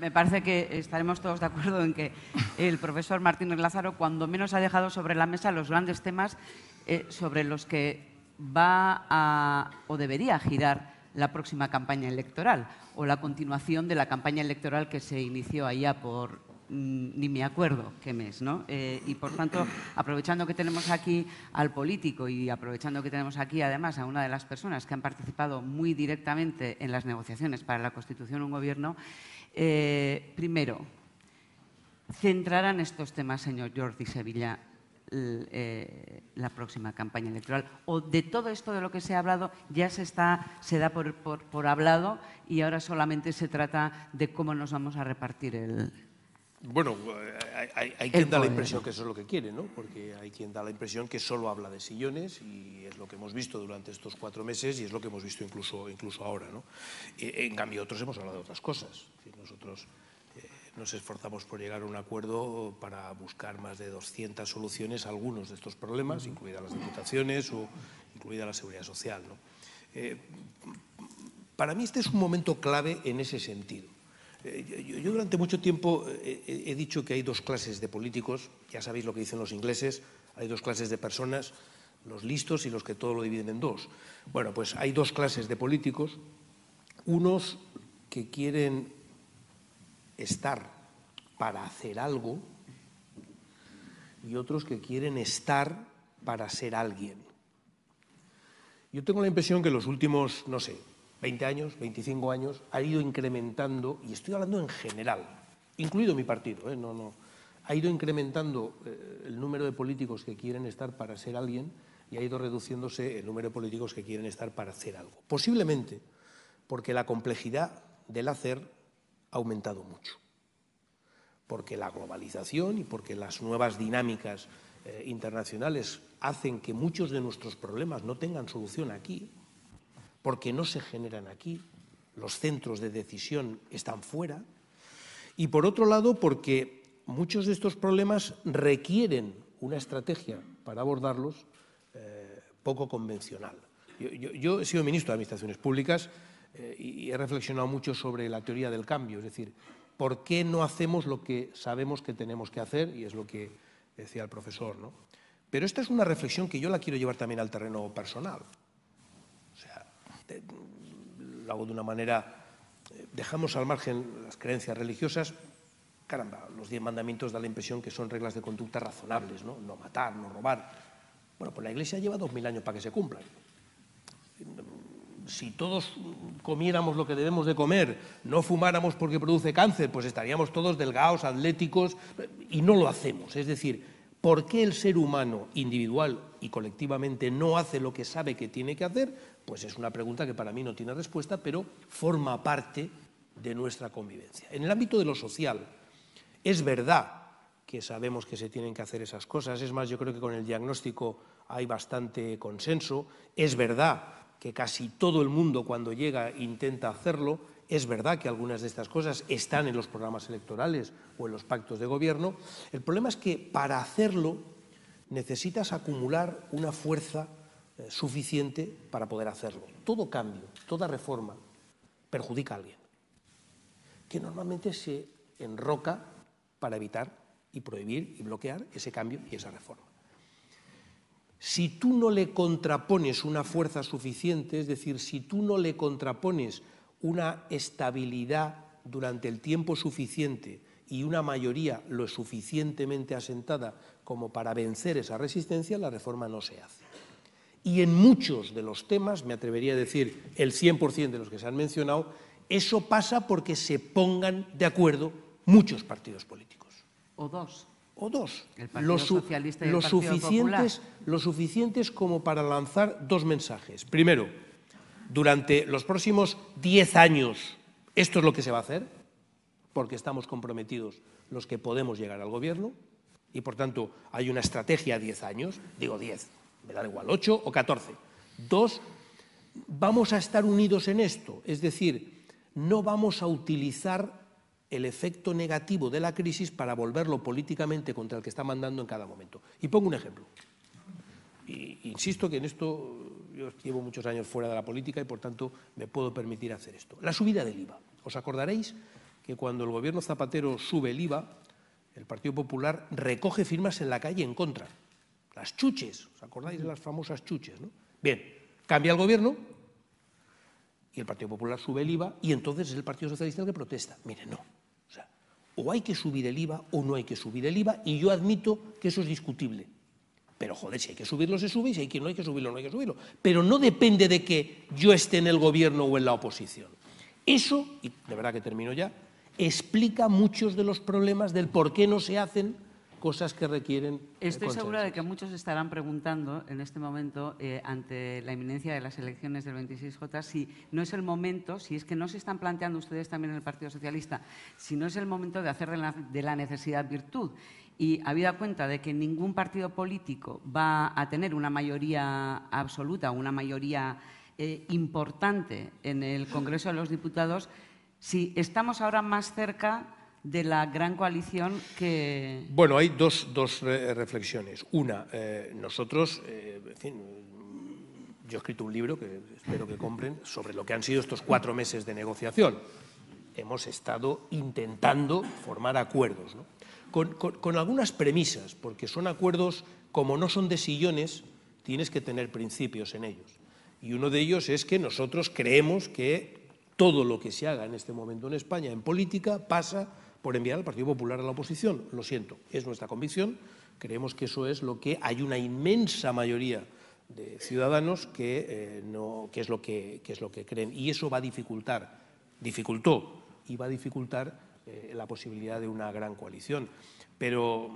Me parece que estaremos todos de acuerdo en que el profesor Martínez Lázaro, cuando menos, ha dejado sobre la mesa los grandes temas sobre los que va a o debería girar la próxima campaña electoral o la continuación de la campaña electoral que se inició allá por ni me acuerdo qué mes, ¿no? Y por tanto, aprovechando que tenemos aquí al político y aprovechando que tenemos aquí además a una de las personas que han participado muy directamente en las negociaciones para la constitución de un gobierno, primero, ¿centrarán estos temas, señor Jordi Sevilla, la próxima campaña electoral? ¿O de todo esto de lo que se ha hablado ya se da por hablado y ahora solamente se trata de cómo nos vamos a repartir el... Bueno, hay quien da la impresión que eso es lo que quiere, ¿no? Porque hay quien da la impresión que solo habla de sillones y es lo que hemos visto durante estos 4 meses y es lo que hemos visto incluso ahora, ¿no? En cambio, otros hemos hablado de otras cosas. Nosotros nos esforzamos por llegar a un acuerdo para buscar más de 200 soluciones a algunos de estos problemas, incluidas las diputaciones o incluida la seguridad social, ¿no? Para mí este es un momento clave en ese sentido. Yo durante mucho tiempo he dicho que hay dos clases de políticos, ya sabéis lo que dicen los ingleses, hay dos clases de personas, los listos y los que todo lo dividen en dos. Bueno, pues hay dos clases de políticos, unos que quieren estar para hacer algo y otros que quieren estar para ser alguien. Yo tengo la impresión que los últimos, no sé, 20 años, 25 años, ha ido incrementando, y estoy hablando en general, incluido mi partido, ha ido incrementando el número de políticos que quieren estar para ser alguien y ha ido reduciéndose el número de políticos que quieren estar para hacer algo. Posiblemente porque la complejidad del hacer ha aumentado mucho, porque la globalización y porque las nuevas dinámicas internacionales hacen que muchos de nuestros problemas no tengan solución aquí, porque no se generan aquí, los centros de decisión están fuera, y por otro lado porque muchos de estos problemas requieren una estrategia para abordarlos poco convencional. Yo he sido ministro de Administraciones Públicas y he reflexionado mucho sobre la teoría del cambio, es decir, ¿por qué no hacemos lo que sabemos que tenemos que hacer? Y es lo que decía el profesor, ¿no? Pero esta es una reflexión que yo la quiero llevar también al terreno personal. Lo hago de una manera, dejamos al margen las creencias religiosas, caramba, los 10 mandamientos da la impresión que son reglas de conducta razonables, ¿no? No matar, no robar. Bueno, pues la Iglesia lleva 2000 años para que se cumplan. Si todos comiéramos lo que debemos de comer, no fumáramos porque produce cáncer, pues estaríamos todos delgados, atléticos, y no lo hacemos. Es decir, ¿por qué el ser humano individual y colectivamente no hace lo que sabe que tiene que hacer? Pues es una pregunta que para mí no tiene respuesta, pero forma parte de nuestra convivencia. En el ámbito de lo social, es verdad que sabemos que se tienen que hacer esas cosas, es más, yo creo que con el diagnóstico hay bastante consenso, es verdad que casi todo el mundo cuando llega intenta hacerlo, es verdad que algunas de estas cosas están en los programas electorales o en los pactos de gobierno. El problema es que para hacerlo necesitas acumular una fuerza suficiente para poder hacerlo. Todo cambio, toda reforma perjudica a alguien, que normalmente se enroca para evitar y prohibir y bloquear ese cambio y esa reforma. Si tú no le contrapones una fuerza suficiente, es decir, si tú no le contrapones una estabilidad durante el tiempo suficiente y una mayoría lo suficientemente asentada como para vencer esa resistencia, la reforma no se hace. Y en muchos de los temas, me atrevería a decir el 100% de los que se han mencionado, eso pasa porque se pongan de acuerdo muchos partidos políticos. O dos. O dos. El Partido Socialista y el Partido Popular. Lo suficientes como para lanzar dos mensajes. Primero, durante los próximos 10 años esto es lo que se va a hacer, porque estamos comprometidos los que podemos llegar al gobierno y, por tanto, hay una estrategia a 10 años, digo 10, me da igual, 8 o 14. Dos, vamos a estar unidos en esto, es decir, no vamos a utilizar el efecto negativo de la crisis para volverlo políticamente contra el que está mandando en cada momento. Y pongo un ejemplo. Insisto que en esto yo llevo muchos años fuera de la política y, por tanto, me puedo permitir hacer esto. La subida del IVA. Os acordaréis que cuando el gobierno Zapatero sube el IVA, el Partido Popular recoge firmas en la calle en contra. Las chuches, ¿os acordáis de las famosas chuches, no? Bien, cambia el gobierno y el Partido Popular sube el IVA y entonces es el Partido Socialista el que protesta. Mire, no. O sea, o hay que subir el IVA o no hay que subir el IVA, y yo admito que eso es discutible. Pero, joder, si hay que subirlo, se sube, y si no hay que subirlo, no hay que subirlo. Pero no depende de que yo esté en el gobierno o en la oposición. Eso, y de verdad que termino ya, explica muchos de los problemas del por qué no se hacen cosas que requieren Estoy segura de que muchos estarán preguntando en este momento, ante la inminencia de las elecciones del 26J, si no es el momento, si es que no se están planteando ustedes también en el Partido Socialista, si no es el momento de hacer de la necesidad virtud. Y habida cuenta de que ningún partido político va a tener una mayoría absoluta, una mayoría importante en el Congreso de los Diputados, si estamos ahora más cerca de la gran coalición que… Bueno, hay dos reflexiones. Una, nosotros, en fin, yo he escrito un libro que espero que compren sobre lo que han sido estos 4 meses de negociación. Hemos estado intentando formar acuerdos, ¿no? Con algunas premisas, porque son acuerdos, como no son de sillones, tienes que tener principios en ellos. Y uno de ellos es que nosotros creemos que todo lo que se haga en este momento en España en política pasa por enviar al Partido Popular a la oposición. Lo siento, es nuestra convicción. Creemos que eso es lo que hay una inmensa mayoría de ciudadanos que es lo que creen. Y eso va a dificultó y va a dificultar la posibilidad de una gran coalición. Pero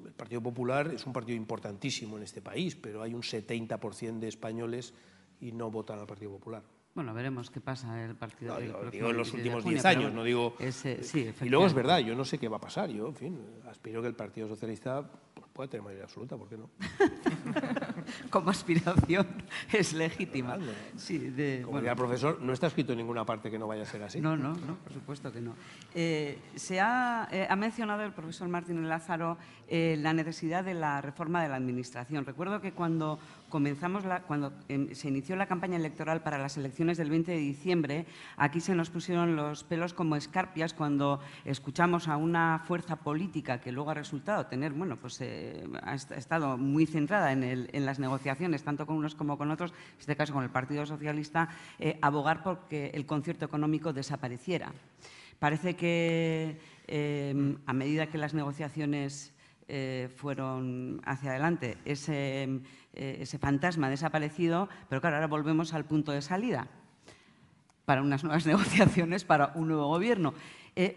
el Partido Popular es un partido importantísimo en este país, pero hay un 70% de españoles y no votan al Partido Popular. Bueno, veremos qué pasa el partido. No, digo en los últimos 10 años, no digo… sí, y luego es verdad, yo no sé qué va a pasar. Yo, en fin, aspiro que el Partido Socialista pueda tener mayoría absoluta, ¿por qué no? Como aspiración es legítima. No. Sí, como diría el profesor, no está escrito en ninguna parte que no vaya a ser así. No, por supuesto que no. Se ha mencionado el profesor Martínez Lázaro la necesidad de la reforma de la Administración. Recuerdo que cuando se inició la campaña electoral para las elecciones del 20 de diciembre, aquí se nos pusieron los pelos como escarpias cuando escuchamos a una fuerza política que luego ha resultado tener, bueno, pues ha estado muy centrada en las negociaciones, tanto con unos como con otros, en este caso con el Partido Socialista, abogar por que el concierto económico desapareciera. Parece que a medida que las negociaciones fueron hacia adelante, ese fantasma ha desaparecido, pero claro, ahora volvemos al punto de salida para unas nuevas negociaciones, para un nuevo gobierno.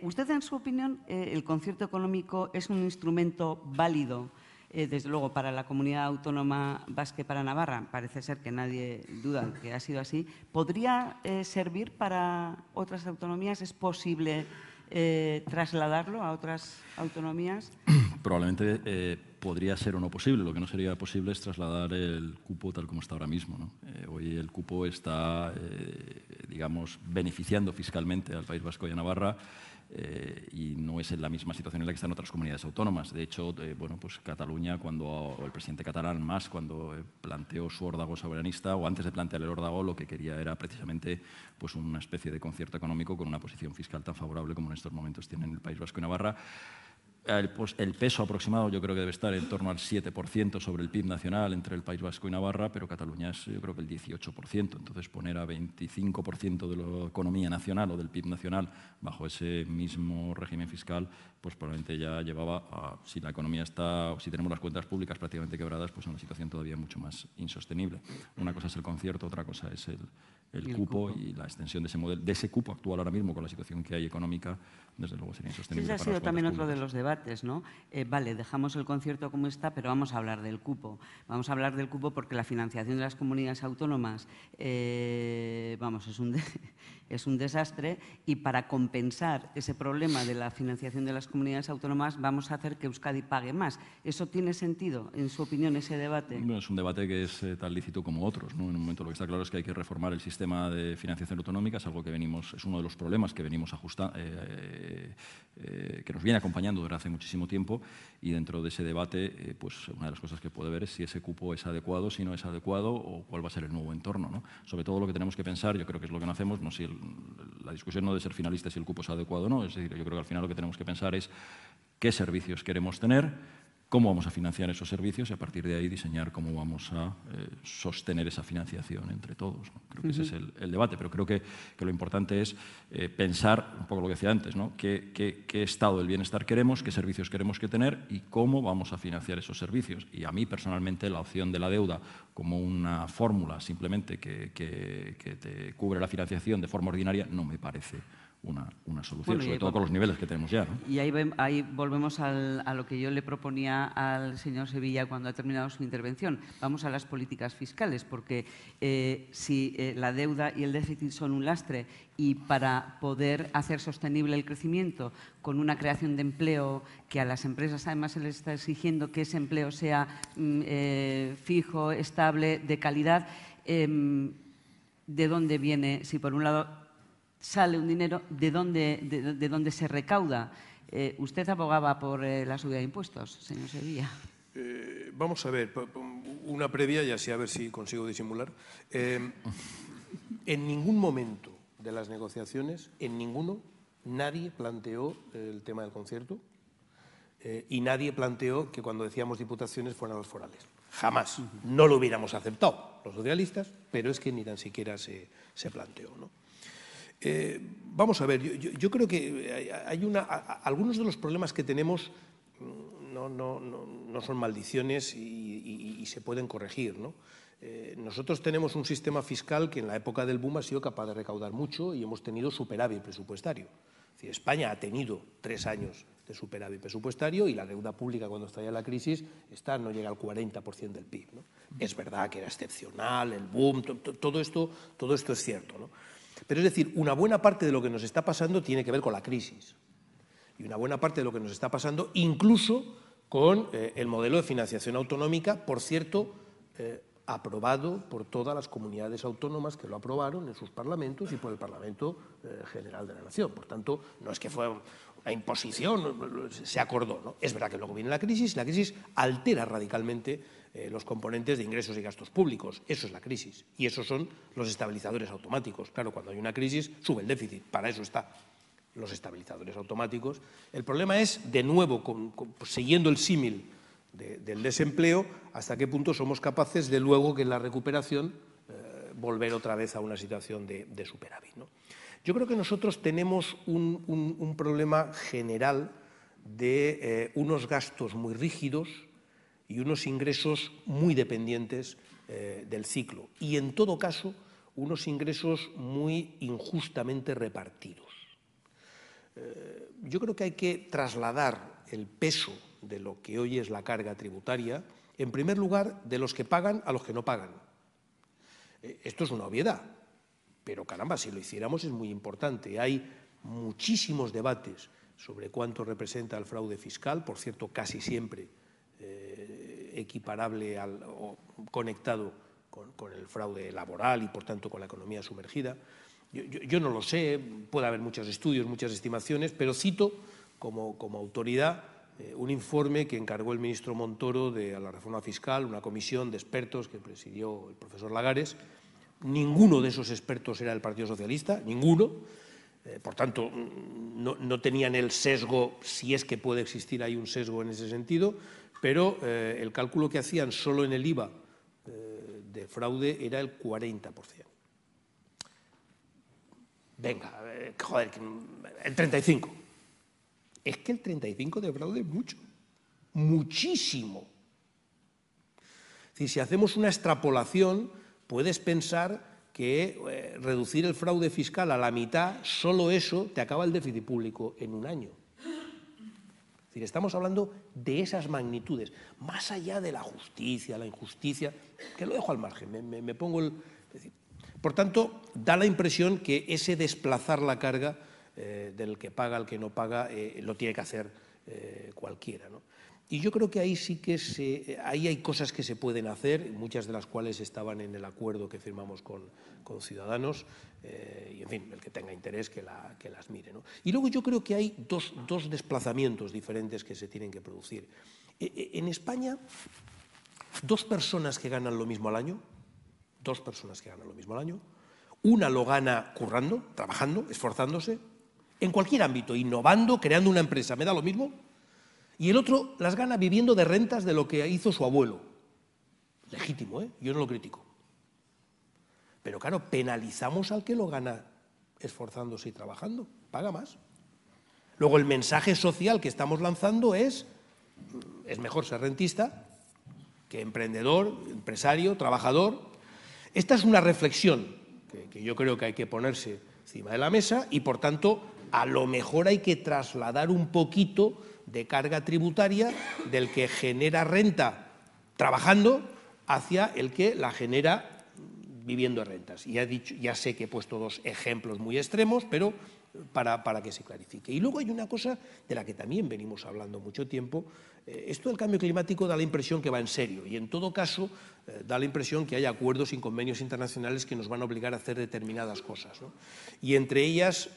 ¿Usted, en su opinión, el concierto económico es un instrumento válido, desde luego, para la comunidad autónoma vasca y para Navarra? Parece ser que nadie duda que ha sido así. ¿Podría servir para otras autonomías? ¿Es posible trasladarlo a otras autonomías? Probablemente podría ser o no posible. Lo que no sería posible es trasladar el cupo tal como está ahora mismo, ¿no? Hoy el cupo está, digamos, beneficiando fiscalmente al País Vasco y a Navarra, y no es en la misma situación en la que están otras comunidades autónomas. De hecho, bueno, pues Cataluña, o el presidente catalán Mas, cuando planteó su órdago soberanista, o antes de plantear el órdago, lo que quería era precisamente pues una especie de concierto económico con una posición fiscal tan favorable como en estos momentos tienen el País Vasco y Navarra. El peso aproximado yo creo que debe estar en torno al 7% sobre el PIB nacional entre el País Vasco y Navarra, pero Cataluña es yo creo que el 18%. Entonces poner a 25% de la economía nacional o del PIB nacional bajo ese mismo régimen fiscal, pues probablemente ya llevaba a, si la economía está, o si tenemos las cuentas públicas prácticamente quebradas, pues a una situación todavía mucho más insostenible. Una cosa es el concierto, otra cosa es el cupo, y la extensión de ese modelo, de ese cupo actual ahora mismo con la situación que hay económica, desde luego sería insostenible. Ese ha sido también otro de los debates, ¿no? Vale, dejamos el concierto como está, pero vamos a hablar del cupo. Vamos a hablar del cupo porque la financiación de las comunidades autónomas, vamos, es un desastre, y para compensar ese problema de la financiación de las comunidades autónomas vamos a hacer que Euskadi pague más. ¿Eso tiene sentido, en su opinión, ese debate? Bueno, es un debate que es tan lícito como otros, ¿no? En un momento lo que está claro es que hay que reformar el sistema de financiación autonómica, es algo que es uno de los problemas que venimos ajustando, que nos viene acompañando desde hace muchísimo tiempo, y dentro de ese debate, pues una de las cosas que puede ver es si ese cupo es adecuado, si no es adecuado, o cuál va a ser el nuevo entorno, ¿no? Sobre todo lo que tenemos que pensar, yo creo que es lo que no hacemos, no si la discusión no de ser finalista si el cupo es adecuado o no. Es decir, yo creo que al final lo que tenemos que pensar es qué servicios queremos tener, cómo vamos a financiar esos servicios y a partir de ahí diseñar cómo vamos a sostener esa financiación entre todos, ¿no? Creo que ese es el debate, pero creo que lo importante es pensar, un poco lo que decía antes, ¿no? ¿Qué estado del bienestar queremos, qué servicios queremos que tener y cómo vamos a financiar esos servicios? Y a mí, personalmente, la opción de la deuda como una fórmula simplemente que te cubre la financiación de forma ordinaria no me parece una solución, sobre todo con los niveles que tenemos ya, ¿no? Y ahí volvemos a lo que yo le proponía al señor Sevilla cuando ha terminado su intervención. Vamos a las políticas fiscales, porque si la deuda y el déficit son un lastre y para poder hacer sostenible el crecimiento con una creación de empleo que a las empresas además se les está exigiendo que ese empleo sea fijo, estable, de calidad, ¿de dónde viene? Si por un lado sale un dinero, ¿de dónde se recauda? ¿Usted abogaba por la subida de impuestos, señor Sevilla? Vamos a ver, una previa y así a ver si consigo disimular. En ningún momento de las negociaciones, en ninguno, nadie planteó el tema del concierto y nadie planteó que cuando decíamos diputaciones fueran los forales. Jamás. No lo hubiéramos aceptado los socialistas, pero es que ni tan siquiera se planteó, ¿no? Vamos a ver, yo creo que algunos de los problemas que tenemos no son maldiciones y se pueden corregir, ¿no? Nosotros tenemos un sistema fiscal que en la época del boom ha sido capaz de recaudar mucho y hemos tenido superávit presupuestario. Es decir, España ha tenido 3 años de superávit presupuestario y la deuda pública cuando estalla la crisis no llega al 40% del PIB, ¿no? Es verdad que era excepcional, el boom, todo esto es cierto, ¿no? Pero es decir, una buena parte de lo que nos está pasando tiene que ver con la crisis y una buena parte de lo que nos está pasando incluso con el modelo de financiación autonómica, por cierto, aprobado por todas las comunidades autónomas que lo aprobaron en sus parlamentos y por el Parlamento General de la Nación. Por tanto, no es que fue una imposición, se acordó, ¿no? Es verdad que luego viene la crisis altera radicalmente los componentes de ingresos y gastos públicos. Eso es la crisis y esos son los estabilizadores automáticos. Claro, cuando hay una crisis sube el déficit, para eso están los estabilizadores automáticos. El problema es, de nuevo, siguiendo el símil del desempleo, hasta qué punto somos capaces de luego que en la recuperación volver otra vez a una situación de superávit, ¿no? Yo creo que nosotros tenemos un problema general de unos gastos muy rígidos y unos ingresos muy dependientes del ciclo y, en todo caso, unos ingresos muy injustamente repartidos. Yo creo que hay que trasladar el peso de lo que hoy es la carga tributaria, en primer lugar, de los que pagan a los que no pagan. Esto es una obviedad, pero caramba, si lo hiciéramos es muy importante. Hay muchísimos debates sobre cuánto representa el fraude fiscal, por cierto, casi siempre equiparable o conectado con el fraude laboral y, por tanto, con la economía sumergida. Yo no lo sé, puede haber muchos estudios, muchas estimaciones, pero cito como autoridad un informe que encargó el ministro Montoro a la reforma fiscal, una comisión de expertos que presidió el profesor Lagares. Ninguno de esos expertos era del Partido Socialista, ninguno. Por tanto, no tenían el sesgo, si es que puede existir ahí un sesgo en ese sentido, pero el cálculo que hacían solo en el IVA de fraude era el 40%. Venga, joder, el 35%. Es que el 35% de fraude es mucho, muchísimo. Es decir, si hacemos una extrapolación, puedes pensar que reducir el fraude fiscal a la mitad, solo eso te acaba el déficit público en un año. Es decir, estamos hablando de esas magnitudes, más allá de la justicia, la injusticia, que lo dejo al margen, me pongo el... Es decir, por tanto, da la impresión que ese desplazar la carga del que paga al que no paga lo tiene que hacer cualquiera, ¿no? Y yo creo que ahí sí que ahí hay cosas que se pueden hacer, muchas de las cuales estaban en el acuerdo que firmamos con Ciudadanos, y en fin, el que tenga interés que las mire, ¿no? Y luego yo creo que hay dos desplazamientos diferentes que se tienen que producir. En España, 2 personas que ganan lo mismo al año, Una lo gana currando, trabajando, esforzándose, en cualquier ámbito, innovando, creando una empresa, me da lo mismo. Y el otro las gana viviendo de rentas de lo que hizo su abuelo. Legítimo, ¿eh? Yo no lo critico. Pero claro, penalizamos al que lo gana esforzándose y trabajando, paga más. Luego el mensaje social que estamos lanzando es mejor ser rentista que emprendedor, empresario, trabajador. Esta es una reflexión que yo creo que hay que ponerse encima de la mesa y, por tanto, a lo mejor hay que trasladar un poquito de carga tributaria del que genera renta trabajando hacia el que la genera viviendo de rentas. Y ya sé que he puesto dos ejemplos muy extremos, pero para que se clarifique. Y luego hay una cosa de la que también venimos hablando mucho tiempo. Esto del cambio climático da la impresión que va en serio y, en todo caso, da la impresión que hay acuerdos y convenios internacionales que nos van a obligar a hacer determinadas cosas, ¿no? Y entre ellas,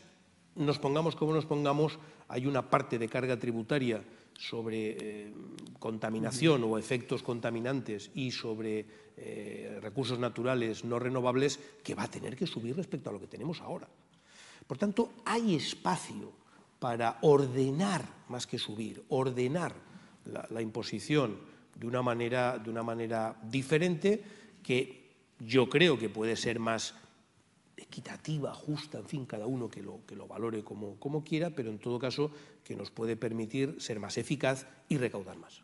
nos pongamos como nos pongamos, hay una parte de carga tributaria sobre contaminación o efectos contaminantes y sobre recursos naturales no renovables que va a tener que subir respecto a lo que tenemos ahora. Por tanto, hay espacio para ordenar, más que subir, ordenar la imposición de una manera diferente que yo creo que puede ser más equitativa, justa, en fin, cada uno que lo valore como quiera, pero en todo caso que nos puede permitir ser más eficaz y recaudar más.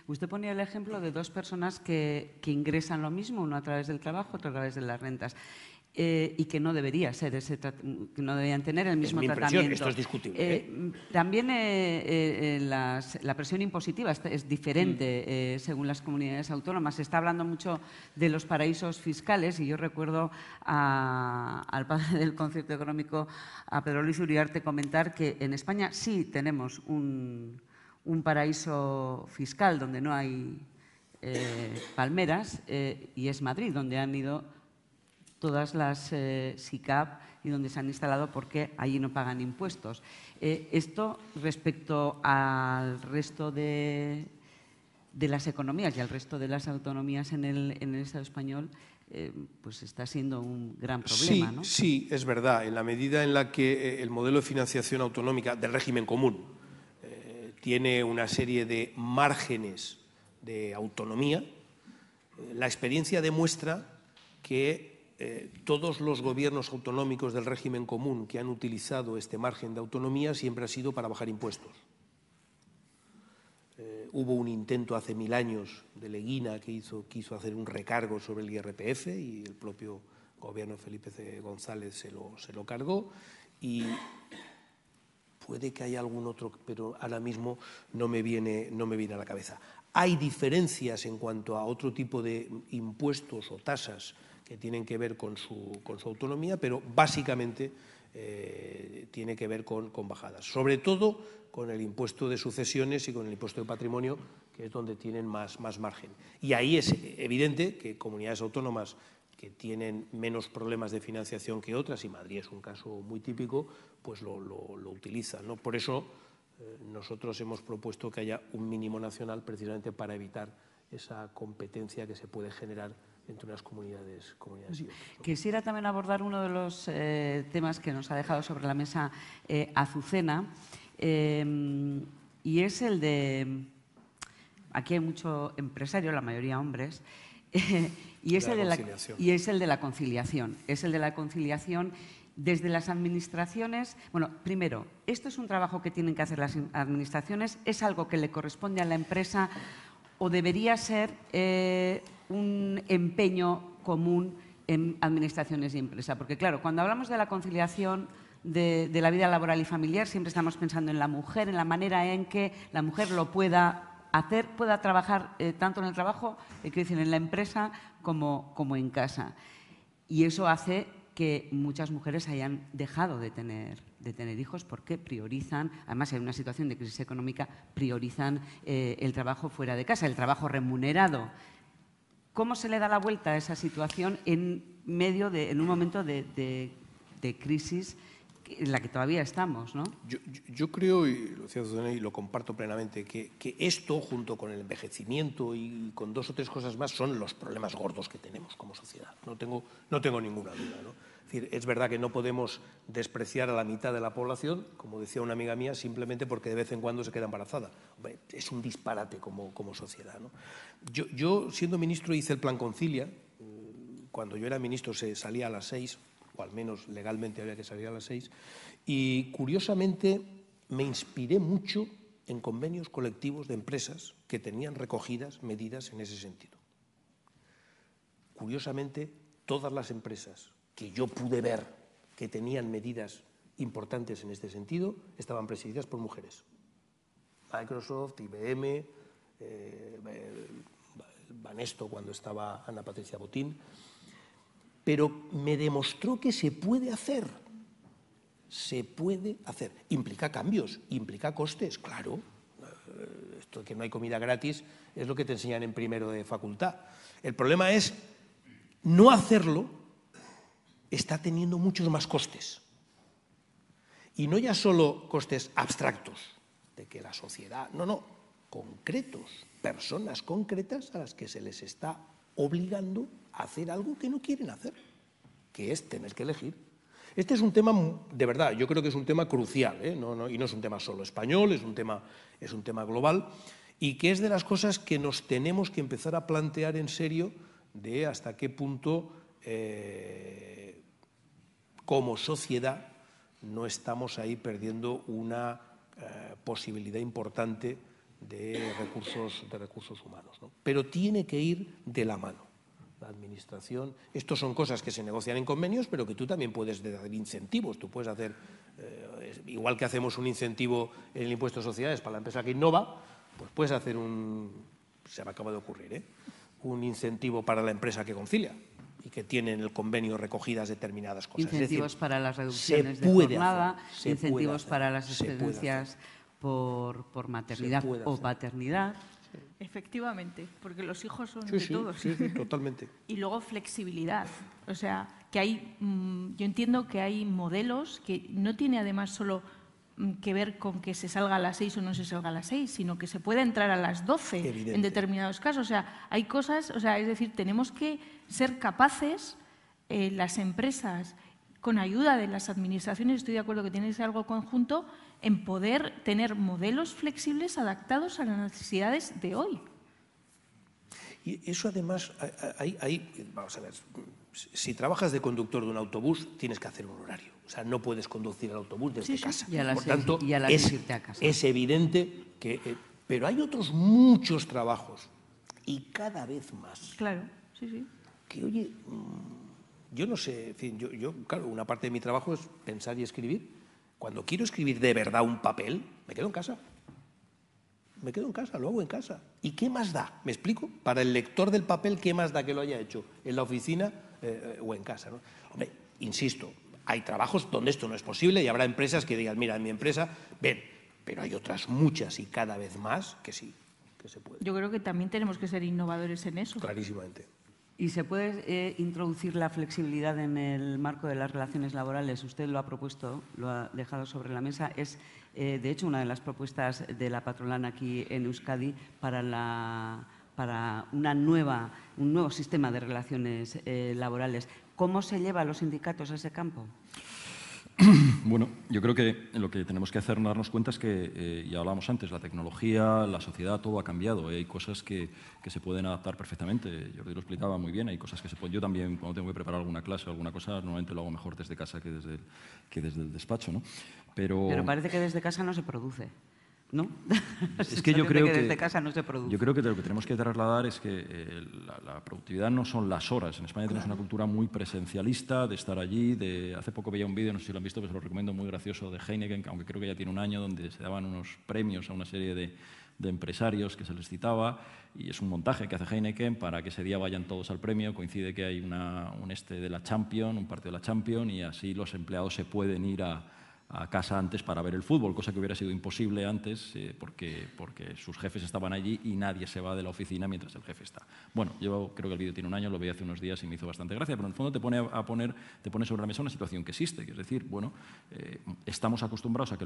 Usted ponía el ejemplo de dos personas que ingresan lo mismo, uno a través del trabajo, otro a través de las rentas. Y que no debería ser que no deberían tener el mismo tratamiento. Esto es discutible. También la presión impositiva es diferente según las comunidades autónomas. Se está hablando mucho de los paraísos fiscales y yo recuerdo al padre del concierto económico, a Pedro Luis Uriarte, comentar que en España sí tenemos un paraíso fiscal donde no hay palmeras y es Madrid, donde han ido todas las SICAP y donde se han instalado porque allí no pagan impuestos. Esto respecto al resto de las economías y al resto de las autonomías en el Estado español, pues está siendo un gran problema, ¿no? Sí, es verdad. En la medida en la que el modelo de financiación autonómica del régimen común tiene una serie de márgenes de autonomía, la experiencia demuestra que todos los gobiernos autonómicos del régimen común que han utilizado este margen de autonomía siempre ha sido para bajar impuestos. Hubo un intento hace 1000 años de Leguina que quiso hacer un recargo sobre el IRPF y el propio gobierno de Felipe C. González se lo cargó, y puede que haya algún otro, pero ahora mismo no me viene a la cabeza. Hay diferencias en cuanto a otro tipo de impuestos o tasas que tienen que ver con su autonomía, pero básicamente tiene que ver con bajadas, sobre todo con el impuesto de sucesiones y con el impuesto de patrimonio, que es donde tienen más margen. Y ahí es evidente que comunidades autónomas que tienen menos problemas de financiación que otras, y Madrid es un caso muy típico, pues lo utilizan, ¿no? Por eso nosotros hemos propuesto que haya un mínimo nacional precisamente para evitar esa competencia que se puede generar entre unas comunidades y otras, ¿no? Quisiera también abordar uno de los temas que nos ha dejado sobre la mesa Azucena, y es el de, aquí hay mucho empresario, la mayoría hombres, y es el de la conciliación. Es el de la conciliación desde las administraciones. Bueno, primero, esto es un trabajo que tienen que hacer las administraciones, es algo que le corresponde a la empresa o debería ser un empeño común en administraciones y empresa. Porque, claro, cuando hablamos de la conciliación de la vida laboral y familiar, siempre estamos pensando en la mujer, en la manera en que la mujer lo pueda hacer, pueda trabajar tanto en el trabajo, quiero decir, en la empresa como en casa. Y eso hace que muchas mujeres hayan dejado de tener hijos porque priorizan, además en una situación de crisis económica, priorizan el trabajo fuera de casa, el trabajo remunerado. ¿Cómo se le da la vuelta a esa situación en un momento de crisis en la que todavía estamos, ¿no? Yo creo, y lo decía Susana, y lo comparto plenamente, que esto, junto con el envejecimiento y con 2 o 3 cosas más, son los problemas gordos que tenemos como sociedad. No tengo ninguna duda, ¿no? Es decir, es verdad que no podemos despreciar a la mitad de la población, como decía una amiga mía, simplemente porque de vez en cuando se queda embarazada. Hombre, es un disparate como sociedad, ¿no? Yo, siendo ministro, hice el Plan Concilia. Cuando yo era ministro se salía a las 6, o al menos legalmente había que salir a las 6, y curiosamente me inspiré mucho en convenios colectivos de empresas que tenían recogidas medidas en ese sentido. Curiosamente, todas las empresas que yo pude ver que tenían medidas importantes en este sentido estaban presididas por mujeres. Microsoft, IBM, Banesto cuando estaba Ana Patricia Botín. Pero me demostró que se puede hacer. Se puede hacer. Implica cambios, implica costes, claro. Esto de que no hay comida gratis es lo que te enseñan en primero de facultad. El problema es no hacerlo está teniendo muchos más costes. Y no ya solo costes abstractos, de que la sociedad, no, concretos, personas concretas a las que se les está obligando a hacer algo que no quieren hacer, que es tener que elegir. Este es un tema, de verdad, yo creo que es un tema crucial, y no es un tema solo español, es un tema global, y que es de las cosas que nos tenemos que empezar a plantear en serio de hasta qué punto, como sociedad, no estamos ahí perdiendo una posibilidad importante de recursos humanos, ¿no? Pero tiene que ir de la mano. La administración, estos son cosas que se negocian en convenios, pero que tú también puedes dar incentivos. Tú puedes hacer, igual que hacemos un incentivo en el impuesto de sociedades para la empresa que innova, pues puedes hacer se me acaba de ocurrir, un incentivo para la empresa que concilia y que tiene en el convenio recogidas determinadas cosas. Incentivos, es decir, para las reducciones de jornada, incentivos para las se puede excedencias por maternidad o paternidad. Efectivamente, porque los hijos son de todos. Sí, totalmente. Y luego flexibilidad. O sea, que hay, yo entiendo que hay modelos que no tiene además solo que ver con que se salga a las 6 o no se salga a las 6, sino que se puede entrar a las 12 Evidente. en determinados casos. O sea, hay cosas, o sea, es decir, tenemos que ser capaces, las empresas, con ayuda de las administraciones, estoy de acuerdo que tiene que ser algo conjunto, en poder tener modelos flexibles adaptados a las necesidades de hoy. Y eso además, vamos a ver, si trabajas de conductor de un autobús, tienes que hacer un horario. O sea, no puedes conducir el autobús desde casa. Y a las Por tanto, y a las 6 irte a casa. es evidente que... pero hay otros muchos trabajos, y cada vez más. Claro, sí. Que, oye, yo no sé, en fin, claro, una parte de mi trabajo es pensar y escribir. Cuando quiero escribir de verdad un papel, me quedo en casa. Lo hago en casa. ¿Y qué más da? ¿Me explico? Para el lector del papel, ¿qué más da que lo haya hecho en la oficina o en casa, ¿no? Hombre, insisto, hay trabajos donde esto no es posible y habrá empresas que digan, mira, en mi empresa, ven, pero hay otras muchas y cada vez más que sí, que se puede. Yo creo que también tenemos que ser innovadores en eso. Clarísimamente. ¿Y se puede introducir la flexibilidad en el marco de las relaciones laborales? Usted lo ha propuesto, lo ha dejado sobre la mesa. Es, de hecho, una de las propuestas de la patronal aquí en Euskadi para un nuevo sistema de relaciones laborales. ¿Cómo se lleva a los sindicatos a ese campo? Bueno, yo creo que lo que tenemos que hacer darnos cuenta es que, ya hablábamos antes, la tecnología, la sociedad, todo ha cambiado. Hay cosas que se pueden adaptar perfectamente. Jordi lo explicaba muy bien. Hay cosas que se pueden... Yo también, cuando tengo que preparar alguna clase o alguna cosa, normalmente lo hago mejor desde casa que desde el despacho, ¿no? Pero parece que desde casa no se produce, ¿no? Es que yo creo que desde casa no se produce. Yo creo que lo que tenemos que trasladar es que la productividad no son las horas. En España tenemos una cultura muy presencialista, de estar allí. Hace poco veía un vídeo, no sé si lo han visto, pero se lo recomiendo, muy gracioso, de Heineken, aunque creo que ya tiene un año, donde se daban unos premios a una serie de empresarios que se les citaba, y es un montaje que hace Heineken para que ese día vayan todos al premio. Coincide que hay un de la Champions, un partido de la Champions, y así los empleados se pueden ir a a casa antes para ver el fútbol, cosa que hubiera sido imposible antes porque sus jefes estaban allí y nadie se va de la oficina mientras el jefe está. Bueno, yo creo que el vídeo tiene un año, lo vi hace unos días y me hizo bastante gracia, pero en el fondo te pone sobre la mesa una situación que existe, que es decir, bueno, estamos acostumbrados a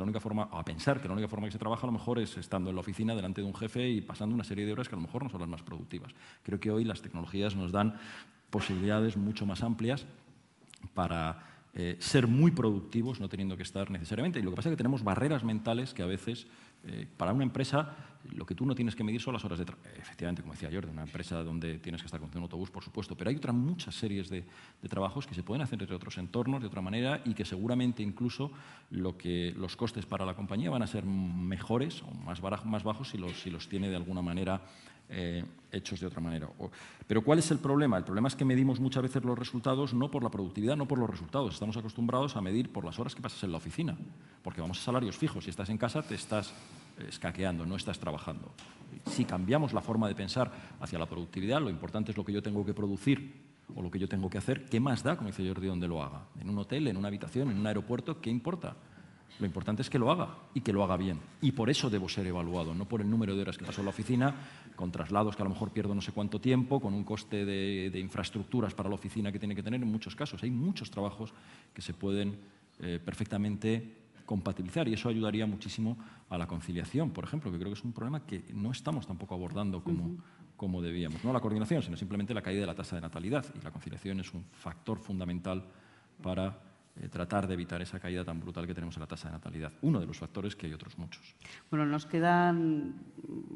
pensar que la única forma que se trabaja a lo mejor es estando en la oficina delante de un jefe y pasando una serie de horas que a lo mejor no son las más productivas. Creo que hoy las tecnologías nos dan posibilidades mucho más amplias para ser muy productivos, no teniendo que estar necesariamente. Y lo que pasa es que tenemos barreras mentales que a veces, para una empresa, lo que tú no tienes que medir son las horas de trabajo. Efectivamente, como decía Jordi, una empresa donde tienes que estar con un autobús, por supuesto, pero hay otras muchas series de trabajos que se pueden hacer desde otros entornos, de otra manera, y que seguramente incluso los costes para la compañía van a ser mejores o más bajos si los tiene de alguna manera hechos de otra manera. Pero ¿cuál es el problema? El problema es que medimos muchas veces los resultados no por la productividad, no por los resultados. Estamos acostumbrados a medir por las horas que pasas en la oficina, porque vamos a salarios fijos. Si estás en casa te estás escaqueando, no estás trabajando. Si cambiamos la forma de pensar hacia la productividad, lo importante es lo que yo tengo que producir o lo que yo tengo que hacer. ¿Qué más da, como dice Jordi, donde lo haga? ¿En un hotel, en una habitación, en un aeropuerto? ¿Qué importa? Lo importante es que lo haga y que lo haga bien. Y por eso debo ser evaluado, no por el número de horas que paso en la oficina, con traslados que a lo mejor pierdo no sé cuánto tiempo, con un coste de infraestructuras para la oficina que tiene que tener en muchos casos. Hay muchos trabajos que se pueden perfectamente compatibilizar y eso ayudaría muchísimo a la conciliación, por ejemplo, que creo que es un problema que no estamos tampoco abordando como debíamos. No la coordinación, sino simplemente la caída de la tasa de natalidad. Y la conciliación es un factor fundamental para tratar de evitar esa caída tan brutal que tenemos en la tasa de natalidad. Uno de los factores, que hay otros muchos. Bueno, nos quedan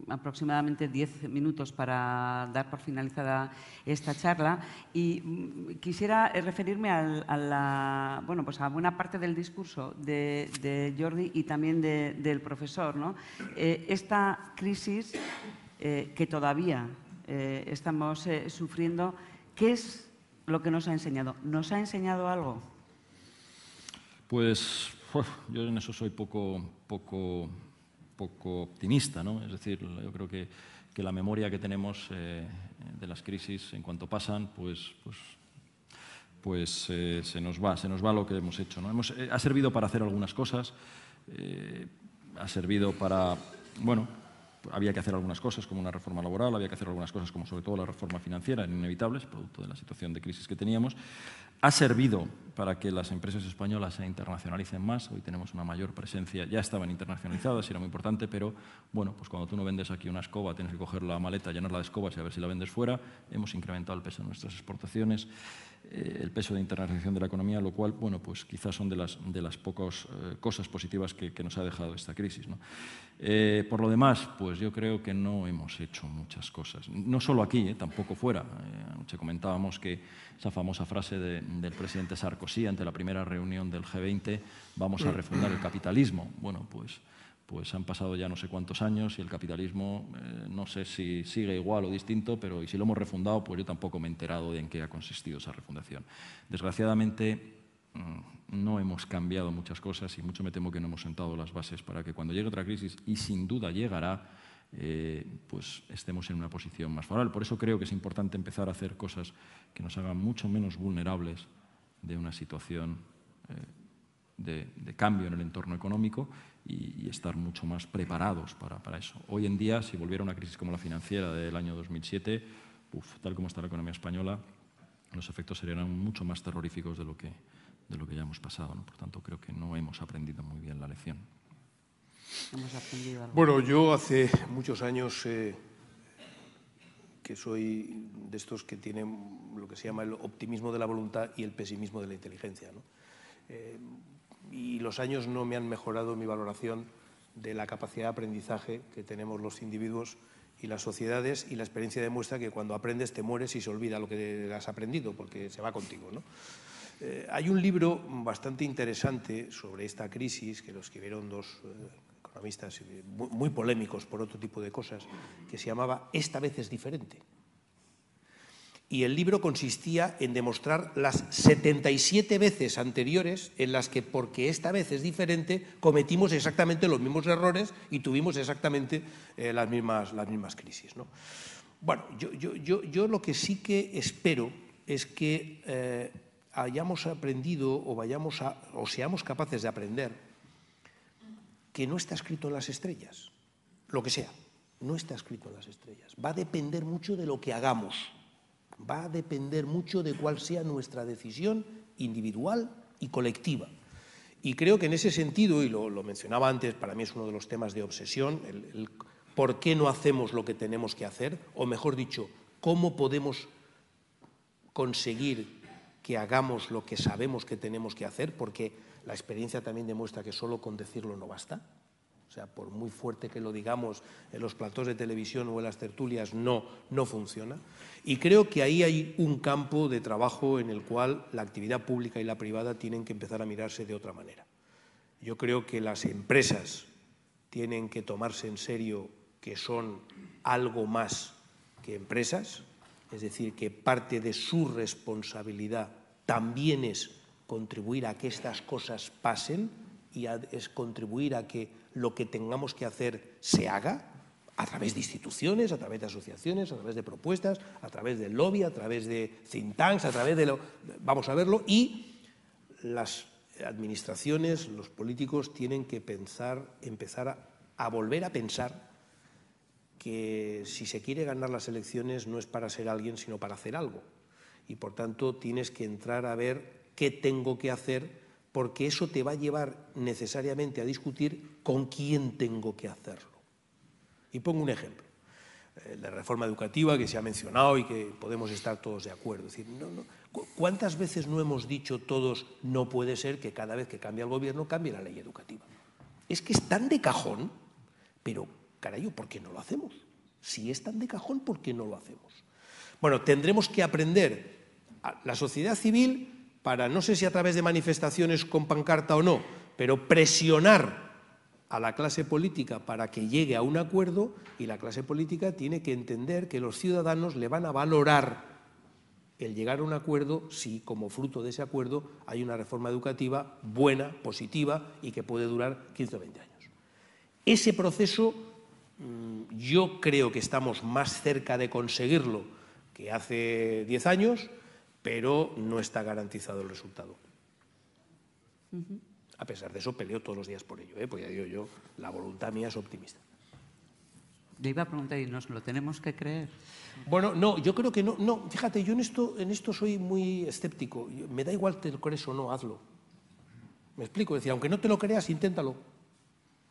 aproximadamente 10 minutos para dar por finalizada esta charla y quisiera referirme a buena parte del discurso de Jordi y también del profesor, ¿no? Esta crisis que todavía estamos sufriendo, ¿qué es lo que nos ha enseñado? ¿Nos ha enseñado algo? Pues yo en eso soy poco optimista, ¿no? Es decir, yo creo que la memoria que tenemos de las crisis en cuanto pasan, pues se nos va lo que hemos hecho, ¿no? Ha servido para hacer algunas cosas, ha servido para, bueno, había que hacer algunas cosas como una reforma laboral, había que hacer algunas cosas como sobre todo la reforma financiera, eran inevitables, producto de la situación de crisis que teníamos. Ha servido para que las empresas españolas se internacionalicen más. Hoy tenemos una mayor presencia, ya estaban internacionalizadas y era muy importante, pero bueno, pues cuando tú no vendes aquí una escoba, tienes que coger la maleta, llenarla de escobas y a ver si la vendes fuera. Hemos incrementado el peso de nuestras exportaciones, el peso de internacionalización de la economía, lo cual, bueno, pues quizás son de las pocas cosas positivas que nos ha dejado esta crisis, ¿no? Por lo demás, pues yo creo que no hemos hecho muchas cosas. No solo aquí, tampoco fuera. Anoche comentábamos que esa famosa frase del presidente Sarkozy ante la primera reunión del G20, vamos a refundar el capitalismo. Bueno, pues han pasado ya no sé cuántos años y el capitalismo no sé si sigue igual o distinto, pero y si lo hemos refundado, pues yo tampoco me he enterado de en qué ha consistido esa refundación. Desgraciadamente, no hemos cambiado muchas cosas y mucho me temo que no hemos sentado las bases para que cuando llegue otra crisis, y sin duda llegará, pues estemos en una posición más favorable. Por eso creo que es importante empezar a hacer cosas que nos hagan mucho menos vulnerables de una situación de cambio en el entorno económico y estar mucho más preparados para eso. Hoy en día, si volviera una crisis como la financiera del año 2007, tal como está la economía española, los efectos serían mucho más terroríficos de lo que ya hemos pasado, ¿no? Por tanto, creo que no hemos aprendido muy bien la lección. ¿Hemos aprendido algo? Bueno, yo hace muchos años que soy de estos que tienen lo que se llama el optimismo de la voluntad y el pesimismo de la inteligencia, ¿no? Y los años no me han mejorado mi valoración de la capacidad de aprendizaje que tenemos los individuos y las sociedades, y la experiencia demuestra que cuando aprendes te mueres y se olvida lo que has aprendido porque se va contigo, ¿no? Hay un libro bastante interesante sobre esta crisis que lo escribieron dos economistas muy polémicos por otro tipo de cosas, que se llamaba Esta vez es diferente. Y el libro consistía en demostrar las 77 veces anteriores en las que, porque esta vez es diferente, cometimos exactamente los mismos errores y tuvimos exactamente las mismas crisis, ¿no? Bueno, yo lo que sí que espero es que hayamos aprendido o seamos capaces de aprender que no está escrito en las estrellas, lo que sea, no está escrito en las estrellas. Va a depender mucho de lo que hagamos, va a depender mucho de cuál sea nuestra decisión individual y colectiva. Y creo que en ese sentido, y lo mencionaba antes, para mí es uno de los temas de obsesión, el por qué no hacemos lo que tenemos que hacer, o mejor dicho, cómo podemos conseguir que hagamos lo que sabemos que tenemos que hacer, porque la experiencia también demuestra que solo con decirlo no basta. O sea, por muy fuerte que lo digamos en los platós de televisión o en las tertulias, no funciona. Y creo que ahí hay un campo de trabajo en el cual la actividad pública y la privada tienen que empezar a mirarse de otra manera. Yo creo que las empresas tienen que tomarse en serio que son algo más que empresas, es decir, que parte de su responsabilidad también es contribuir a que estas cosas pasen y es contribuir a que lo que tengamos que hacer se haga a través de instituciones, a través de asociaciones, a través de propuestas, a través del lobby, a través de think tanks, a través de vamos a verlo, y las administraciones, los políticos tienen que empezar a volver a pensar que si se quiere ganar las elecciones no es para ser alguien, sino para hacer algo. Y, por tanto, tienes que entrar a ver qué tengo que hacer, porque eso te va a llevar necesariamente a discutir con quién tengo que hacerlo. Y pongo un ejemplo, la reforma educativa que se ha mencionado y que podemos estar todos de acuerdo. Es decir, ¿cuántas veces no hemos dicho todos no puede ser que cada vez que cambia el gobierno cambie la ley educativa? Es que es tan de cajón, pero, carayo, ¿por qué no lo hacemos? Si es tan de cajón, ¿por qué no lo hacemos? Bueno, tendremos que aprender a la sociedad civil para, no sé si a través de manifestaciones con pancarta o no, pero presionar a la clase política para que llegue a un acuerdo, y la clase política tiene que entender que los ciudadanos le van a valorar el llegar a un acuerdo si, como fruto de ese acuerdo, hay una reforma educativa buena, positiva y que puede durar 15 o 20 años. Ese proceso yo creo que estamos más cerca de conseguirlo que hace 10 años, pero no está garantizado el resultado. A pesar de eso, peleo todos los días por ello, porque ya digo yo, la voluntad mía es optimista. Le iba a preguntar, ¿y nos lo tenemos que creer? Bueno, no, yo creo que no. Fíjate, yo en esto soy muy escéptico. Me da igual te lo crees o no, hazlo. Me explico, es decir, aunque no te lo creas, inténtalo,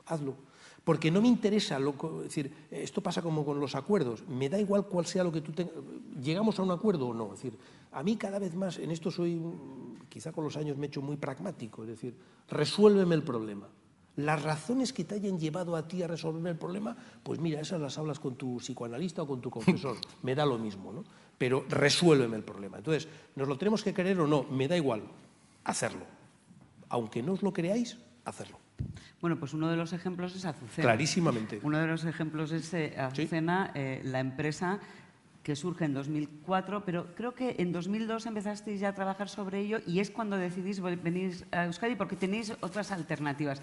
hazlo. Porque no me interesa, es decir, esto pasa como con los acuerdos, me da igual cuál sea lo que tú tengas, llegamos a un acuerdo o no, es decir, a mí cada vez más, en esto soy, quizá con los años me he hecho muy pragmático, es decir, resuélveme el problema. Las razones que te hayan llevado a ti a resolver el problema, pues mira, esas las hablas con tu psicoanalista o con tu confesor, me da lo mismo, ¿no? Pero resuélveme el problema. Entonces, ¿nos lo tenemos que creer o no? Me da igual, hacerlo. Aunque no os lo creáis, hacerlo. Bueno, pues uno de los ejemplos es Azucena. Clarísimamente. Uno de los ejemplos es Azucena, ¿sí? La empresa que surge en 2004, pero creo que en 2002 empezasteis ya a trabajar sobre ello y es cuando decidís venir a Euskadi porque tenéis otras alternativas.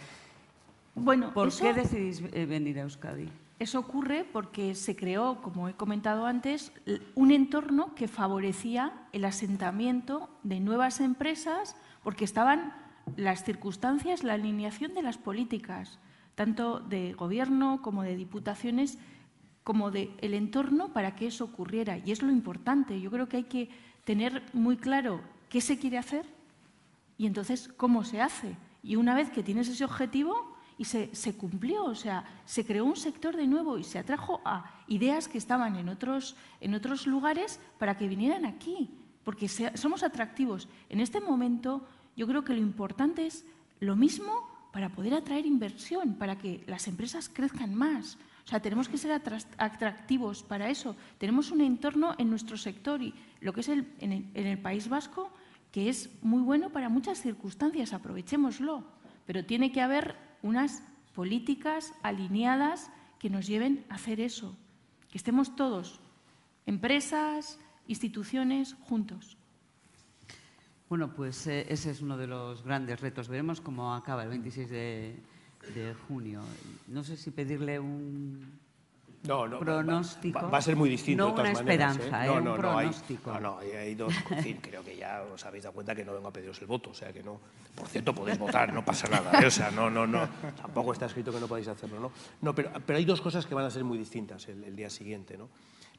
Bueno, ¿Por qué decidís venir a Euskadi? Eso ocurre porque se creó, como he comentado antes, un entorno que favorecía el asentamiento de nuevas empresas porque estaban las circunstancias, la alineación de las políticas, tanto de gobierno como de diputaciones, como del entorno para que eso ocurriera. Y es lo importante. Yo creo que hay que tener muy claro qué se quiere hacer y entonces cómo se hace. Y una vez que tienes ese objetivo y se cumplió, o sea, se creó un sector de nuevo y se atrajo a ideas que estaban en otros lugares para que vinieran aquí, porque somos atractivos. En este momento yo creo que lo importante es lo mismo para poder atraer inversión, para que las empresas crezcan más. O sea, tenemos que ser atractivos para eso. Tenemos un entorno en nuestro sector y lo que es en el País Vasco que es muy bueno para muchas circunstancias, aprovechémoslo. Pero tiene que haber unas políticas alineadas que nos lleven a hacer eso. Que estemos todos, empresas, instituciones, juntos. Bueno, pues ese es uno de los grandes retos. Veremos cómo acaba el 26 de junio. No sé si pedirle un pronóstico. Va a ser muy distinto No de todas una maneras, esperanza, un pronóstico. No, hay dos. En fin, creo que ya os habéis dado cuenta que no vengo a pediros el voto, o sea que no. Por cierto, podéis votar, no pasa nada, ¿eh? O sea, no. Tampoco está escrito que no podéis hacerlo, ¿no? No, pero hay dos cosas que van a ser muy distintas el día siguiente, ¿no?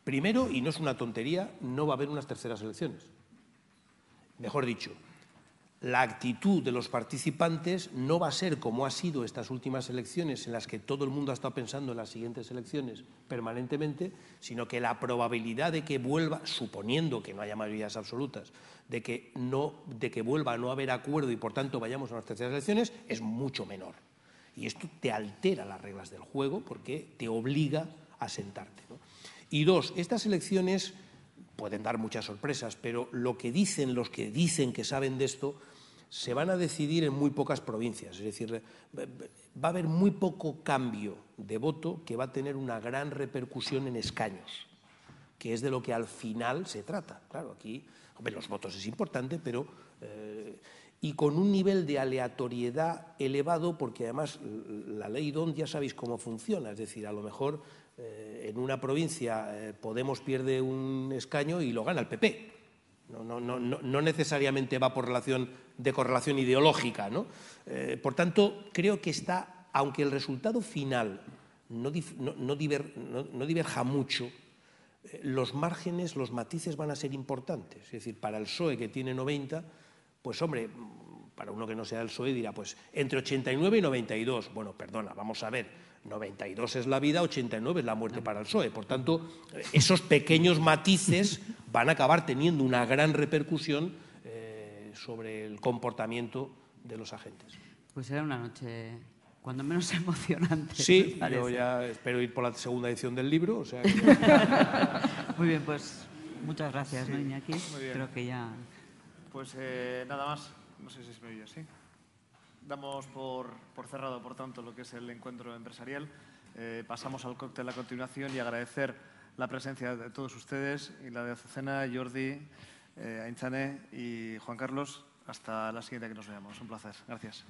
Primero, y no es una tontería, no va a haber unas terceras elecciones. Mejor dicho, la actitud de los participantes no va a ser como ha sido estas últimas elecciones en las que todo el mundo ha estado pensando en las siguientes elecciones permanentemente, sino que la probabilidad de que vuelva, suponiendo que no haya mayorías absolutas, de que vuelva a no haber acuerdo y por tanto vayamos a unas terceras elecciones es mucho menor. Y esto te altera las reglas del juego porque te obliga a sentarte, ¿no? Y dos, estas elecciones pueden dar muchas sorpresas, pero lo que dicen los que dicen que saben de esto se van a decidir en muy pocas provincias. Es decir, va a haber muy poco cambio de voto que va a tener una gran repercusión en escaños, que es de lo que al final se trata. Claro, aquí, hombre, los votos es importante, pero y con un nivel de aleatoriedad elevado, porque además la ley DONT ya sabéis cómo funciona. Es decir, a lo mejor en una provincia Podemos pierde un escaño y lo gana el PP. No necesariamente va por relación de correlación ideológica, ¿no? Por tanto, creo que está, aunque el resultado final no diverja mucho, los márgenes, los matices van a ser importantes. Es decir, para el PSOE, que tiene 90, pues hombre, para uno que no sea del PSOE dirá, pues entre 89 y 92. Bueno, perdona, vamos a ver. 92 es la vida, 89 es la muerte para el PSOE. Por tanto, esos pequeños matices van a acabar teniendo una gran repercusión sobre el comportamiento de los agentes. Pues será una noche cuando menos emocionante. Sí, yo ya espero ir por la segunda edición del libro. O sea que... Muy bien, pues muchas gracias, ¿no, Iñaki? Muy bien. Creo que ya... Pues nada más, no sé si se me oye, ¿sí? Damos por cerrado, por tanto, lo que es el encuentro empresarial. Pasamos al cóctel a continuación y agradecer la presencia de todos ustedes y la de Azucena, Jordi, Aintzane y Juan Carlos. Hasta la siguiente que nos veamos. Un placer. Gracias.